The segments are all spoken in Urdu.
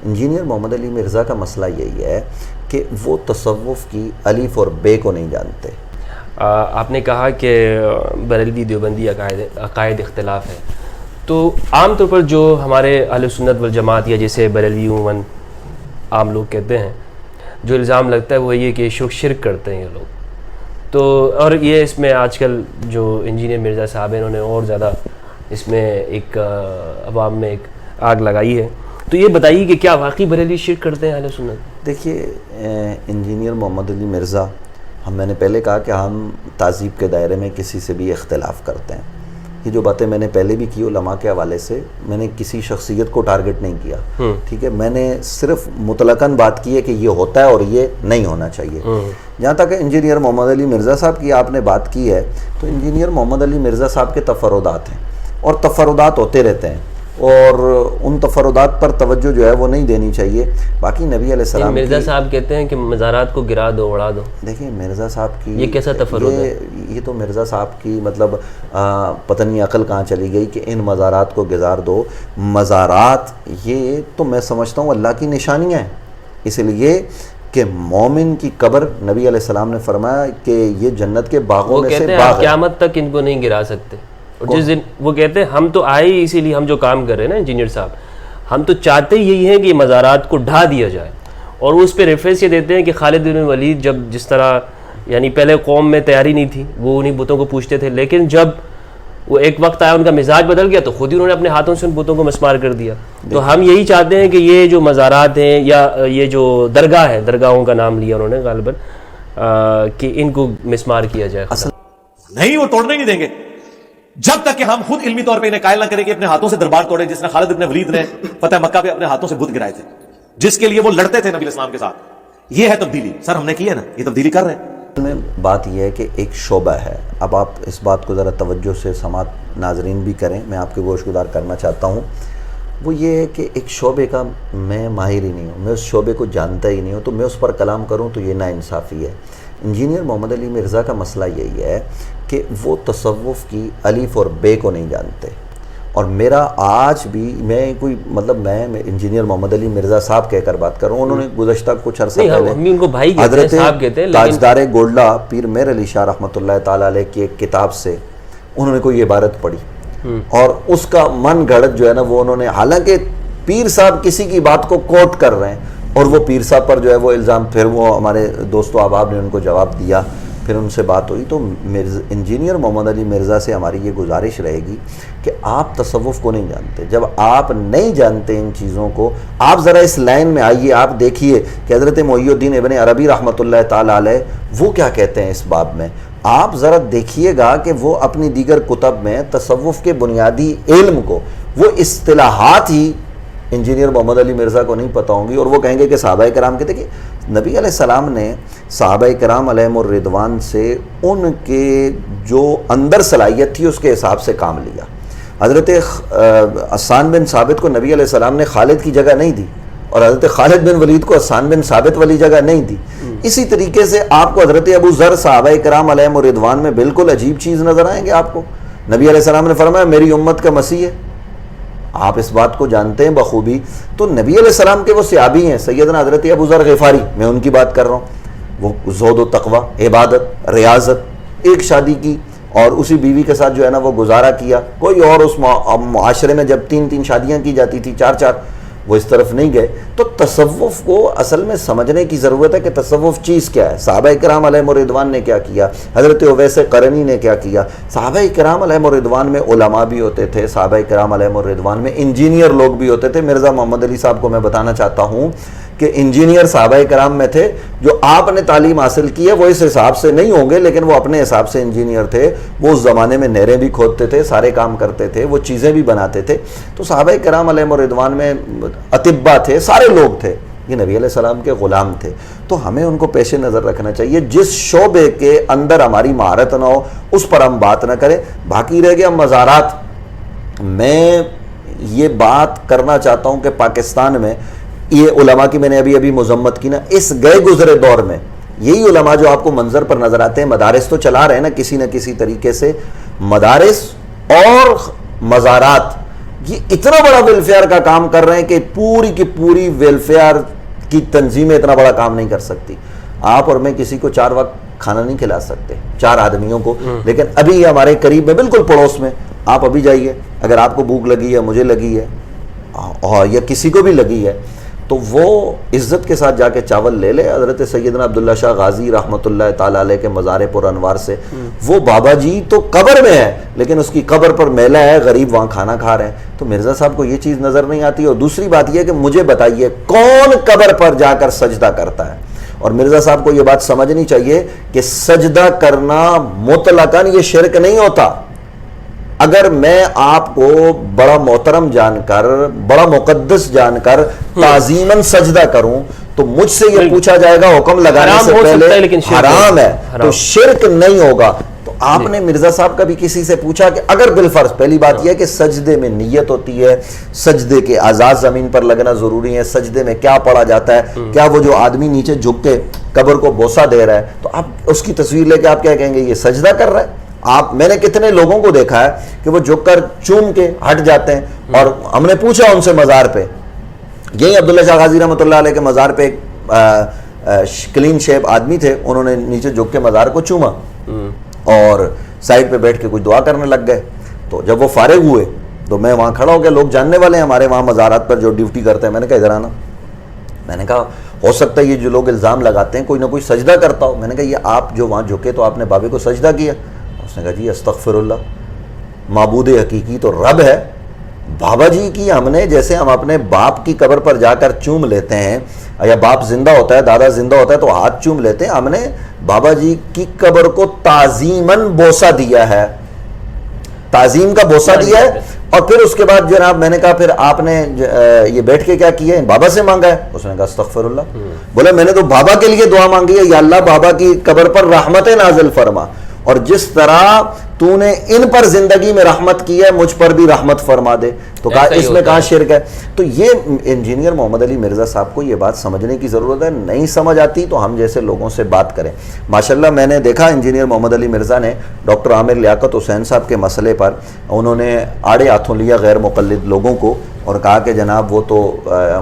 انجینئر محمد علی مرزا کا مسئلہ یہی ہے کہ وہ تصوف کی الف اور بے کو نہیں جانتے. آپ نے کہا کہ بریلوی دیوبندی عقائد اختلاف ہے، تو عام طور پر جو ہمارے اہل سنت والجماعت یا جیسے بریلوی عموماً عام لوگ کہتے ہیں، جو الزام لگتا ہے وہ یہ کہ شرک کرتے ہیں یہ لوگ. تو اور یہ اس میں آج کل جو انجینئر مرزا صاحب ہیں انہوں نے اور زیادہ اس میں ایک عوام میں ایک آگ لگائی ہے. تو یہ بتائیے کہ کیا واقعی بریلوی شرک کرتے ہیں اہل سنت؟ دیکھیے انجینئر محمد علی مرزا، میں نے پہلے کہا کہ ہم تہذیب کے دائرے میں کسی سے بھی اختلاف کرتے ہیں. یہ جو باتیں میں نے پہلے بھی کی علماء کے حوالے سے، میں نے کسی شخصیت کو ٹارگٹ نہیں کیا، ٹھیک ہے. میں نے صرف مطلقاً بات کی ہے کہ یہ ہوتا ہے اور یہ نہیں ہونا چاہیے. جہاں تک انجینئر محمد علی مرزا صاحب کی آپ نے بات کی ہے، تو انجینئر محمد علی مرزا صاحب کے تفردات ہیں اور تفردات ہوتے رہتے ہیں، اور ان تفردات پر توجہ جو ہے وہ نہیں دینی چاہیے. باقی نبی علیہ السلام مرزا صاحب کہتے ہیں کہ مزارات کو گرا دو، اڑا دو. دیکھیں مرزا صاحب کی یہ کیسا تفرد ہے؟ یہ تو مرزا صاحب کی مطلب پتہ نہیں عقل کہاں چلی گئی کہ ان مزارات کو گزار دو. مزارات یہ تو میں سمجھتا ہوں اللہ کی نشانیاں ہیں، اس لیے کہ مومن کی قبر نبی علیہ السلام نے فرمایا کہ یہ جنت کے باغوں میں سے باغ ہے. وہ کہتے ہیں قیامت تک ان کو نہیں گرا سکتے. اور جس دن وہ کہتے ہیں ہم تو آئے ہی اسی لیے، ہم جو کام کر رہے ہیں نا انجینئر صاحب، ہم تو چاہتے یہی ہیں کہ یہ مزارات کو ڈھا دیا جائے. اور وہ اس پہ ریفرنس یہ دیتے ہیں کہ خالد بن ولید جب جس طرح یعنی پہلے قوم میں تیاری نہیں تھی، وہ انہیں بتوں کو پوچھتے تھے، لیکن جب وہ ایک وقت آیا ان کا مزاج بدل گیا تو خود ہی انہوں نے اپنے ہاتھوں سے ان بتوں کو مسمار کر دیا. تو ہم یہی چاہتے ہیں کہ یہ جو مزارات ہیں یا یہ جو درگاہ ہے، درگاہوں کا نام لیا انہوں نے غالباً، کہ ان کو مسمار کیا جائے. نہیں، وہ توڑنے نہیں دیں گے جب تک کہ ہم خود علمی طور پہ انہیں قائل نہ کریں کہ اپنے ہاتھوں سے دربار توڑے، جس نے خالد بن ولید نے فتح مکہ پہ اپنے ہاتھوں سے بت گرائے تھے، جس کے لیے وہ لڑتے تھے نبی الاسلام کے ساتھ. یہ ہے تبدیلی. سر ہم نے کی ہے نا، یہ تبدیلی کر رہے ہیں. میں بات یہ ہے کہ ایک شعبہ ہے. اب آپ اس بات کو ذرا توجہ سے سماعت ناظرین بھی کریں، میں آپ کے گوش گزار کرنا چاہتا ہوں. وہ یہ ہے کہ ایک شعبے کا میں ماہر ہی نہیں ہوں، میں اس شعبے کو جانتا ہی نہیں ہوں، تو میں اس پر کلام کروں تو یہ ناانصافی ہے. انجینئر محمد علی مرزا کا مسئلہ یہی ہے کہ وہ تصوف کی الف اور بے کو نہیں جانتے. اور میرا آج بھی میں کوئی مطلب میں انجینئر محمد علی مرزا صاحب کہہ کر بات کر رہا ہوں. انہوں نے گزشتہ کچھ عرصہ پہلے حضرت تاجدار گولڈا پیر مہر علی شاہ رحمۃ اللہ تعالیٰ علیہ کی ایک کتاب سے انہوں نے کوئی عبارت پڑھی، اور اس کا من گھڑت جو ہے نا وہ انہوں نے، حالانکہ پیر صاحب کسی کی بات کو کوٹ کر رہے ہیں، اور وہ پیر صاحب پر جو ہے وہ الزام، پھر وہ ہمارے دوست و احباب نے ان کو جواب دیا، پھر ان سے بات ہوئی. تو انجینئر محمد علی مرزا سے ہماری یہ گزارش رہے گی کہ آپ تصوف کو نہیں جانتے. جب آپ نہیں جانتے ان چیزوں کو، آپ ذرا اس لائن میں آئیے، آپ دیکھیے کہ حضرت محی الدین ابن عربی رحمۃ اللہ تعالیٰ علیہ وہ کیا کہتے ہیں اس باب میں. آپ ذرا دیکھیے گا کہ وہ اپنی دیگر کتب میں تصوف کے بنیادی علم کو، وہ اصطلاحات ہی انجینئر محمد علی مرزا کو نہیں پتہ ہوں گی، اور وہ کہیں گے کہ صحابہ کرام کے. دیکھیں نبی علیہ السلام نے صحابہ کرام علیہم الرضوان سے ان کے جو اندر صلاحیت تھی اس کے حساب سے کام لیا. حضرت حسان بن ثابت کو نبی علیہ السلام نے خالد کی جگہ نہیں دی، اور حضرت خالد بن ولید کو حسان بن ثابت والی جگہ نہیں دی. اسی طریقے سے آپ کو حضرت ابو ذر صحابہ کرام علیہم الرضوان میں بالکل عجیب چیز نظر آئیں گے آپ کو. نبی علیہ السلام نے فرمایا میری امت کا مسیح ہے. آپ اس بات کو جانتے ہیں بخوبی. تو نبی علیہ السلام کے وہ صحابی ہیں سیدنا حضرت ابو ذر غفاری، میں ان کی بات کر رہا ہوں. وہ زہد و تقوی، عبادت، ریاضت، ایک شادی کی اور اسی بیوی کے ساتھ جو ہے نا وہ گزارا کیا. کوئی اور اس معاشرے میں جب 3 شادیاں کی جاتی تھی، 4 وہ اس طرف نہیں گئے. تو تصوف کو اصل میں سمجھنے کی ضرورت ہے کہ تصوف چیز کیا ہے. صحابہ کرام علیہم الرضوان نے کیا کیا، حضرت اویس قرنی نے کیا کیا. صحابہ کرام علیہم الرضوان میں علماء بھی ہوتے تھے، صحابہ کرام علیہم الرضوان میں انجینئر لوگ بھی ہوتے تھے. مرزا محمد علی صاحب کو میں بتانا چاہتا ہوں کہ انجینئر صحابہ کرام میں تھے. جو آپ نے تعلیم حاصل کی ہے وہ اس حساب سے نہیں ہوں گے، لیکن وہ اپنے حساب سے انجینئر تھے. وہ اس زمانے میں نہریں بھی کھودتے تھے، سارے کام کرتے تھے، وہ چیزیں بھی بناتے تھے. تو صحابہ کرام علیہم الرضوان میں اطباء تھے، سارے لوگ تھے. یہ نبی علیہ السلام کے غلام تھے. تو ہمیں ان کو پیش نظر رکھنا چاہیے. جس شعبے کے اندر ہماری مہارت نہ ہو اس پر ہم بات نہ کریں. باقی رہ گیا مزارات. میں یہ بات کرنا چاہتا ہوں کہ پاکستان میں یہ علماء کی میں نے ابھی مذمت کی نا، اس گئے گزرے دور میں یہی علماء جو آپ کو منظر پر نظر آتے ہیں، مدارس تو چلا رہے ہیں نا کسی نہ کسی طریقے سے. مدارس اور مزارات یہ اتنا بڑا ویلفیئر کا کام کر رہے ہیں کہ پوری کی پوری ویلفیئر کی تنظیمیں اتنا بڑا کام نہیں کر سکتی. آپ اور میں کسی کو 4 وقت کھانا نہیں کھلا سکتے 4 آدمیوں کو, لیکن ابھی ہمارے قریب میں بالکل پڑوس میں آپ ابھی جائیے, اگر آپ کو بھوک لگی ہے, مجھے لگی ہے, اور یا کسی کو بھی لگی ہے, تو وہ عزت کے ساتھ جا کے چاول لے لے. حضرت سیدنا عبداللہ شاہ غازی رحمۃ اللہ تعالیٰ علیہ کے مزار پر انوار سے, وہ بابا جی تو قبر میں ہے لیکن اس کی قبر پر میلہ ہے, غریب وہاں کھانا کھا رہے ہیں. تو مرزا صاحب کو یہ چیز نظر نہیں آتی. اور دوسری بات یہ کہ مجھے بتائیے کون قبر پر جا کر سجدہ کرتا ہے؟ اور مرزا صاحب کو یہ بات سمجھنی چاہیے کہ سجدہ کرنا مطلقاً یہ شرک نہیں ہوتا. اگر میں آپ کو بڑا محترم جان کر, بڑا مقدس جان کر تعظیماً سجدہ کروں تو مجھ سے یہ پوچھا جائے گا حکم لگانے سے پہلے حرام ہے, تو شرک نہیں ہوگا. تو آپ نے مرزا صاحب کا بھی کسی سے پوچھا کہ اگر بالفرض, پہلی بات یہ ہے کہ سجدے میں نیت ہوتی ہے, سجدے کے اعضاء زمین پر لگنا ضروری ہے, سجدے میں کیا پڑھا جاتا ہے, کیا وہ جو آدمی نیچے جھک کے قبر کو بوسہ دے رہا ہے تو آپ اس کی تصویر لے کے آپ کیا کہیں گے, یہ سجدہ کر رہا ہے؟ میں نے کتنے لوگوں کو دیکھا ہے کہ وہ جھک کر چوم کے ہٹ جاتے ہیں, اور ہم نے پوچھا ان سے مزار پہ, یہی عبداللہ شاہ غازی رحمۃ اللہ علیہ کے مزار پہ ایک کلین شیپ آدمی تھے, انہوں نے نیچے جھک کے مزار کو چوما اور سائڈ پہ بیٹھ کے کچھ دعا کرنے لگ گئے. تو جب وہ فارغ ہوئے تو میں وہاں کھڑا ہو گیا, لوگ جاننے والے ہیں ہمارے وہاں مزارات پر جو ڈیوٹی کرتے ہیں. میں نے کہا ادھر آنا. میں نے کہا ہو سکتا ہے یہ جو لوگ الزام لگاتے ہیں کوئی نہ کوئی سجدہ کرتا ہو. میں نے کہا یہ آپ جو وہاں جھکے تو آپ نے بابے کو سجدہ کیا؟ اس نے کہا جی استغفر اللہ, معبود حقیقی تو رب ہے. بابا جی کی ہم نے, جیسے ہم اپنے باپ کی قبر پر جا کر چوم لیتے ہیں, یا باپ زندہ ہوتا ہے, دادا زندہ ہوتا ہے تو ہاتھ چوم لیتے ہیں, ہم نے بابا جی کی قبر کو تعظیماً بوسہ دیا ہے, تعظیم کا بوسہ دیا ہے. اور پھر اس کے بعد جناب میں نے کہا پھر آپ نے یہ بیٹھ کے کیا کیا ہے, بابا سے مانگا ہے؟ اس نے کہا استغفر اللہ. بولا میں نے تو بابا کے لیے دعا مانگی ہے, یا اللہ بابا کی قبر پر رحمت نازل فرما, اور جس طرح تو نے ان پر زندگی میں رحمت کی ہے مجھ پر بھی رحمت فرما دے. تو کہا اس میں کہاں شرک ہے؟ تو یہ انجینئر محمد علی مرزا صاحب کو یہ بات سمجھنے کی ضرورت ہے. نہیں سمجھ آتی تو ہم جیسے لوگوں سے بات کریں. ماشاءاللہ میں نے دیکھا انجینئر محمد علی مرزا نے ڈاکٹر عامر لیاقت حسین صاحب کے مسئلے پر انہوں نے آڑے ہاتھوں لیا غیر مقلد لوگوں کو, اور کہا کہ جناب وہ تو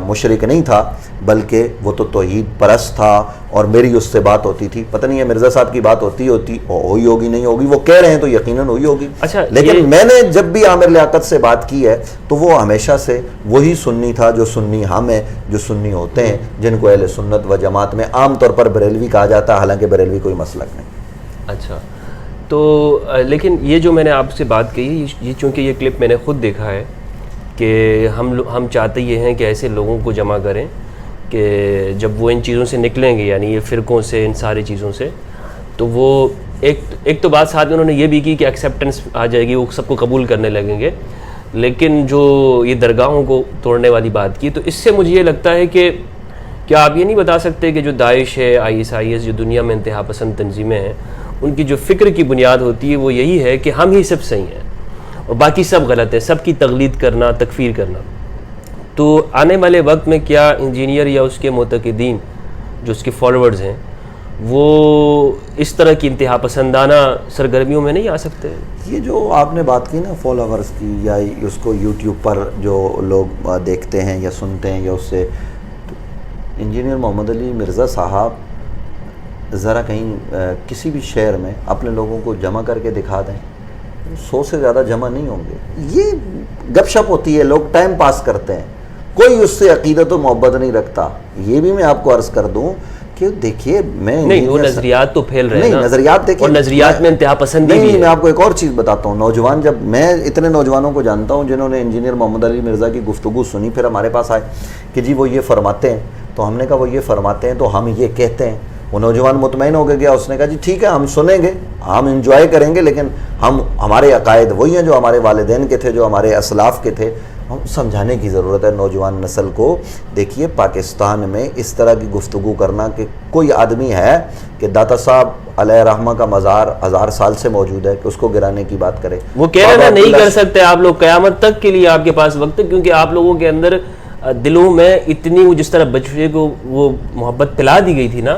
مشرک نہیں تھا بلکہ وہ تو توحید پرست تھا, اور میری اس سے بات ہوتی تھی. پتہ نہیں ہے مرزا صاحب کی بات ہوئی ہوگی نہیں ہوگی, وہ کہہ رہے ہیں تو یقیناً ہوئی ہوگی. لیکن میں نے جب بھی عامر لیاقت سے بات کی ہے تو وہ ہمیشہ سے وہی سنی تھا جو سنی ہم ہیں, جو سنی ہوتے ہیں, جن کو اہل سنت و جماعت میں عام طور پر بریلوی کہا جاتا ہے, حالانکہ بریلوی کوئی مسلک نہیں. اچھا, تو لیکن یہ جو میں نے آپ سے بات کہی, یہ چونکہ یہ کلپ میں نے خود دیکھا ہے کہ ہم چاہتے یہ ہیں کہ ایسے لوگوں کو جمع کریں کہ جب وہ ان چیزوں سے نکلیں گے, یعنی یہ فرقوں سے, ان ساری چیزوں سے, تو وہ ایک تو بات ساتھ میں انہوں نے یہ بھی کی کہ ایکسیپٹنس آ جائے گی, وہ سب کو قبول کرنے لگیں گے. لیکن جو یہ درگاہوں کو توڑنے والی بات کی, تو اس سے مجھے یہ لگتا ہے کہ کیا آپ یہ نہیں بتا سکتے کہ جو داعش ہے, IS جو دنیا میں انتہا پسند تنظیمیں ہیں, ان کی جو فکر کی بنیاد ہوتی ہے وہ یہی ہے کہ ہم ہی سب صحیح ہیں اور باقی سب غلط ہیں, سب کی تقلید کرنا, تکفیر کرنا. تو آنے والے وقت میں کیا انجینئر یا اس کے معتقدین جو اس کے فالوورز ہیں وہ اس طرح کی انتہا پسندانہ سرگرمیوں میں نہیں آ سکتے؟ یہ جو آپ نے بات کی نا فالوورز کی, یا اس کو یوٹیوب پر جو لوگ دیکھتے ہیں یا سنتے ہیں, یا اس سے انجینئر محمد علی مرزا صاحب ذرا کہیں کسی بھی شہر میں اپنے لوگوں کو جمع کر کے دکھا دیں, 100 سے زیادہ جمع نہیں ہوں گے. یہ گپ شپ ہوتی ہے, لوگ ٹائم پاس کرتے ہیں, کوئی اس سے عقیدت و محبت نہیں رکھتا. یہ بھی میں آپ کو عرض کر دوں کہ دیکھیے میں نہیں, وہ نظریات تو پھیل رہے ہیں, نہیں نظریات دیکھیں, اور نظریات میں انتہا پسندی بھی ہے. میں آپ کو ایک اور چیز بتاتا ہوں. نوجوان, جب میں اتنے نوجوانوں کو جانتا ہوں جنہوں نے انجینئر محمد علی مرزا کی گفتگو سنی, پھر ہمارے پاس آئے کہ جی وہ یہ فرماتے ہیں, تو ہم نے کہا وہ یہ فرماتے ہیں تو ہم یہ کہتے ہیں. وہ نوجوان مطمئن ہو گیا, اس نے کہا جی ٹھیک ہے ہم سنیں گے, ہم انجوائے کریں گے, لیکن ہمارے عقائد وہی ہیں جو ہمارے والدین کے تھے, جو ہمارے اسلاف کے تھے. ہم سمجھانے کی ضرورت ہے نوجوان نسل کو. دیکھیے پاکستان میں اس طرح کی گفتگو کرنا کہ کوئی آدمی ہے کہ داتا صاحب علیہ رحمہ کا مزار 1000 سال سے موجود ہے کہ اس کو گرانے کی بات کرے. وہ کہہ رہے ہیں نہیں کر سکتے آپ لوگ, قیامت تک کے لیے آپ کے پاس وقت ہے, کیونکہ آپ لوگوں کے اندر دلوں میں اتنی وہ جس طرح بچے کو وہ محبت پلا دی گئی تھی نا,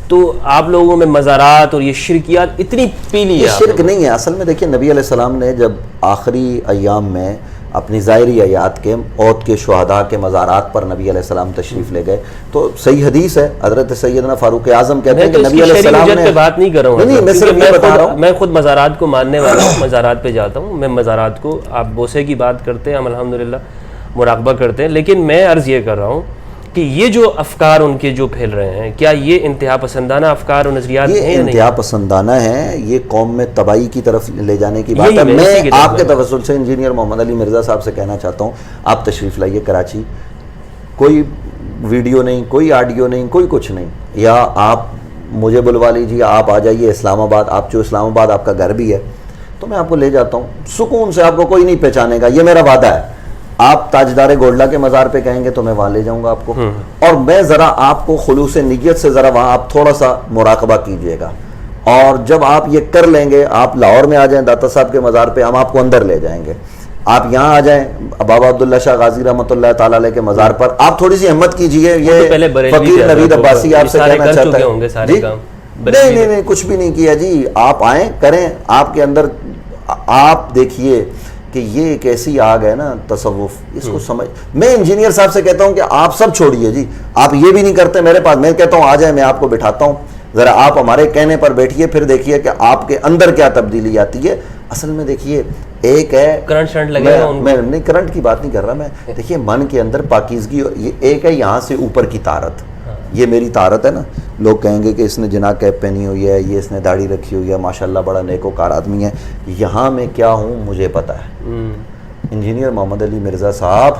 تو آپ لوگوں میں مزارات اور یہ شرکیات اتنی پیلی ہے. یہ شرک نہیں ہے اصل میں. دیکھیے نبی علیہ السلام نے جب آخری ایام میں اپنی ظاہری حیات کے عہد کے شہداء کے مزارات پر نبی علیہ السلام تشریف لے گئے. تو صحیح حدیث ہے, حضرت سیدنا فاروق اعظم کہتے ہیں کہ نبی علیہ السلام نے, پہ بات نہیں کر رہا ہوں, نہیں میں صرف یہ بتا رہا ہوں, میں خود مزارات کو ماننے والا ہوں, مزارات پہ جاتا ہوں, میں مزارات کو, آپ بوسے کی بات کرتے ہیں, ہم الحمدللہ مراقبہ کرتے ہیں, لیکن میں عرض یہ کر رہا ہوں کہ یہ جو افکار ان کے جو پھیل رہے ہیں, کیا یہ انتہا پسندانہ افکار و نظریات ہیں یا نہیں؟ یہ انتہا پسندانہ ہیں, یہ قوم میں تباہی کی طرف لے جانے کی بات ہے. میں آپ کے توسل سے انجینئر محمد علی مرزا صاحب سے کہنا چاہتا ہوں, آپ تشریف لائیے کراچی, کوئی ویڈیو نہیں, کوئی آڈیو نہیں, کوئی کچھ نہیں, یا آپ مجھے بلوا لیجیے, آپ آ جائیے اسلام آباد, آپ جو اسلام آباد آپ کا گھر بھی ہے, تو میں آپ کو لے جاتا ہوں سکون سے, آپ کو کوئی نہیں پہچانے گا, یہ میرا وعدہ ہے. آپ تاجدار گولڈا کے مزار پہ کہیں گے تو میں وہاں لے جاؤں گا آپ کو, اور میں ذرا آپ کو خلوص نیت سے ذرا وہاں آپ تھوڑا سا مراقبہ کیجئے گا, اور جب آپ یہ کر لیں گے, آپ لاہور میں آ جائیں داتا صاحب کے مزار پہ, ہم آپ کو اندر لے جائیں گے. آپ یہاں آ جائیں بابا عبداللہ شاہ غازی رحمۃ اللہ تعالیٰ علیہ کے مزار پر, آپ تھوڑی سی ہمت کیجئے. یہ فقیر نوید عباسی آپ سے کہنا چاہتا ہے جی, نہیں کچھ بھی نہیں کیا جی, آپ آئیں کریں, آپ کے اندر آپ دیکھیے کہ یہ ایک ایسی آگ ہے نا تصوف, اس کو سمجھ. میں انجینئر صاحب سے کہتا ہوں کہ آپ سب چھوڑیے جی, آپ یہ بھی نہیں کرتے میرے پاس, میں کہتا ہوں آ جائیں, میں آپ کو بٹھاتا ہوں, ذرا آپ ہمارے کہنے پر بیٹھیے, پھر دیکھیے کہ آپ کے اندر کیا تبدیلی آتی ہے. اصل میں دیکھیے ایک ہے کرنٹ میں نہیں کرنٹ کی بات نہیں کر رہا میں, دیکھیے من کے اندر پاکیزگی, یہ ایک ہے یہاں سے اوپر کی طہارت, یہ میری طہارت ہے نا. لوگ کہیں گے کہ اس نے جناح کیپ پہنی ہوئی ہے, یہ اس نے داڑھی رکھی ہوئی ہے, ماشاءاللہ بڑا نیکوکار آدمی ہے. یہاں میں کیا ہوں مجھے پتہ ہے. انجینئر محمد علی مرزا صاحب,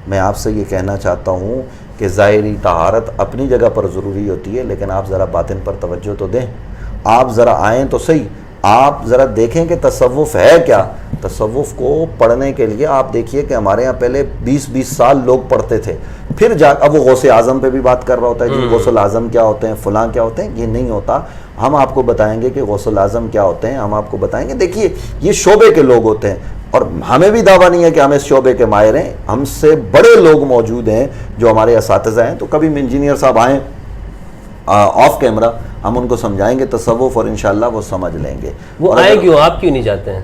میں آپ سے یہ کہنا چاہتا ہوں کہ ظاہری طہارت اپنی جگہ پر ضروری ہوتی ہے, لیکن آپ ذرا باطن پر توجہ تو دیں. آپ ذرا آئیں تو صحیح, آپ ذرا دیکھیں کہ تصوف ہے کیا. تصوف کو پڑھنے کے لیے آپ دیکھیے کہ ہمارے یہاں پہلے 20-20 سال لوگ پڑھتے تھے, پھر جا اب وہ غوث اعظم پہ بھی بات کر رہا ہوتا ہے جی غوث الاعظم کیا ہوتے ہیں, فلاں کیا ہوتے ہیں. یہ نہیں ہوتا, ہم آپ کو بتائیں گے کہ غوث الاعظم کیا ہوتے ہیں, ہم آپ کو بتائیں گے. دیکھیے یہ شعبے کے لوگ ہوتے ہیں, اور ہمیں بھی دعویٰ نہیں ہے کہ ہم اس شعبے کے ماہر ہیں, ہم سے بڑے لوگ موجود ہیں جو ہمارے اساتذہ ہیں. تو کبھی انجینئر صاحب آئیں آف کیمرہ, ہم ان کو سمجھائیں گے تصوف, اور انشاءاللہ وہ سمجھ لیں گے. وہ آئے کیوں, آپ کیوں نہیں جاتے ہیں؟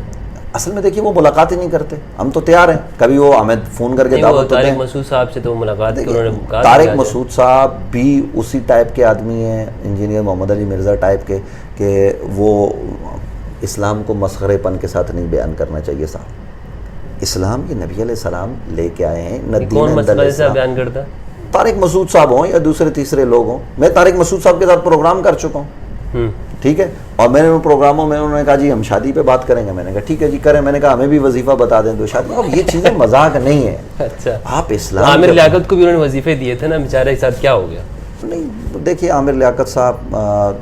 اصل میں دیکھیے وہ ملاقات ہی نہیں کرتے, ہم تو تیار ہیں, کبھی وہ ہمیں فون کر کے دعوت دیتے ہیں. طارق مسعود صاحب سے تو ملاقات کی, انہوں نے کہا طارق مسعود صاحب بھی اسی ٹائپ کے آدمی ہیں, انجینئر محمد علی مرزا ٹائپ کے, کہ وہ اسلام کو مسخرے پن کے ساتھ نہیں بیان کرنا چاہیے صاحب. اسلام یہ نبی علیہ السلام لے کے آئے ہیں. کون مسئلہ سے بیان کرتا ہے؟ طارق مسعود صاحب ہوں یا دوسرے تیسرے لوگ ہوں. میں طارق مسعود صاحب کے ساتھ پروگرام کر چکا ہوں, ٹھیک ہے, اور میں نے ان پروگراموں میں انہوں نے کہا جی ہم شادی پہ بات کریں گے. میں نے کہا ٹھیک ہے جی کریں. میں نے کہا ہمیں بھی وظیفہ بتا دیں دو شادی. اب یہ چیزیں مذاق نہیں ہے. اچھا, آپ اسلام عامر لیاقت کو بھی انہوں نے وظیفے دیے تھے نا, بیچارے کے ساتھ کیا ہو گیا؟ نہیں دیکھیے عامر لیاقت صاحب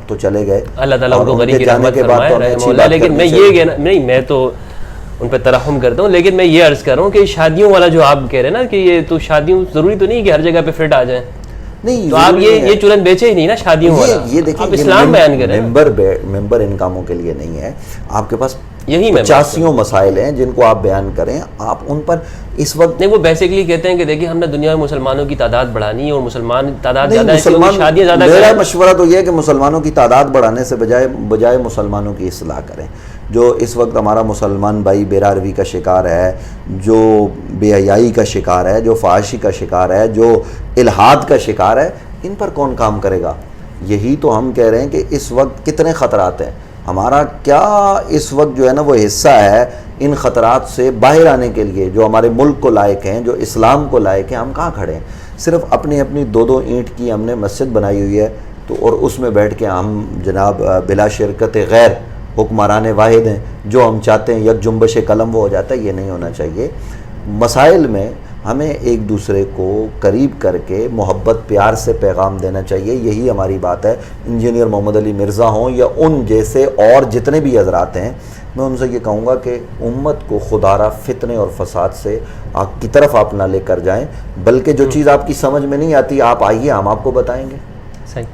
تو چلے گئے, اللہ تعالیٰ ان کو غنی کی رحمت فرمائے رحمہ اللہ. لیکن میں یہ کہنا نہیں, میں تو ان پہ ترحم کرتا ہوں, لیکن میں یہ عرض کر رہا ہوں کہ شادیوں والا جو آپ کہہ رہے ہیں نا کہ یہ تو شادیوں ضروری تو نہیں کہ ہر جگہ پہ فٹ آ جائیں, نہیں تو آپ یہ چلن بیچے ہی نہیں نا شادیوں والا. یہ دیکھیں آپ اسلام بیان کریں. ممبر ان کاموں کے لیے نہیں ہے. آپ کے پاس یہی 85 مسائل ہیں جن کو آپ بیان کریں, آپ ان پر اس وقت نہیں. وہ بیسیکلی کہتے ہیں کہ دیکھیے ہم نے دنیا میں مسلمانوں کی تعداد بڑھانی ہے, اور مسلمان تعداد زیادہ ہے, شادیاں زیادہ کریں. میرا مشورہ تو یہ ہے کہ مسلمانوں کی تعداد بڑھانے سے بجائے مسلمانوں کی اصلاح کریں. جو اس وقت ہمارا مسلمان بھائی بے راروی کا شکار ہے, جو بے حیائی کا شکار ہے, جو فحاشی کا شکار ہے, جو الحاد کا شکار ہے, ان پر کون کام کرے گا؟ یہی تو ہم کہہ رہے ہیں کہ اس وقت کتنے خطرات ہیں. ہمارا کیا اس وقت جو ہے نا وہ حصہ ہے ان خطرات سے باہر آنے کے لیے, جو ہمارے ملک کو لائق ہیں, جو اسلام کو لائق ہیں. ہم کہاں کھڑے ہیں؟ صرف اپنی 2 اینٹ کی ہم نے مسجد بنائی ہوئی ہے, تو اور اس میں بیٹھ کے ہم جناب بلا شرکت غیر حکمران واحد ہیں, جو ہم چاہتے ہیں یک جنبش قلم وہ ہو جاتا ہے. یہ نہیں ہونا چاہیے. مسائل میں ہمیں ایک دوسرے کو قریب کر کے محبت پیار سے پیغام دینا چاہیے. یہی ہماری بات ہے. انجینئر محمد علی مرزا ہوں یا ان جیسے اور جتنے بھی حضرات ہیں, میں ان سے یہ کہوں گا کہ امت کو خدارہ فتنے اور فساد سے کی طرف آپ نہ لے کر جائیں, بلکہ جو چیز آپ کی سمجھ میں نہیں آتی آپ آئیے, ہم آپ کو بتائیں گے. صحیح.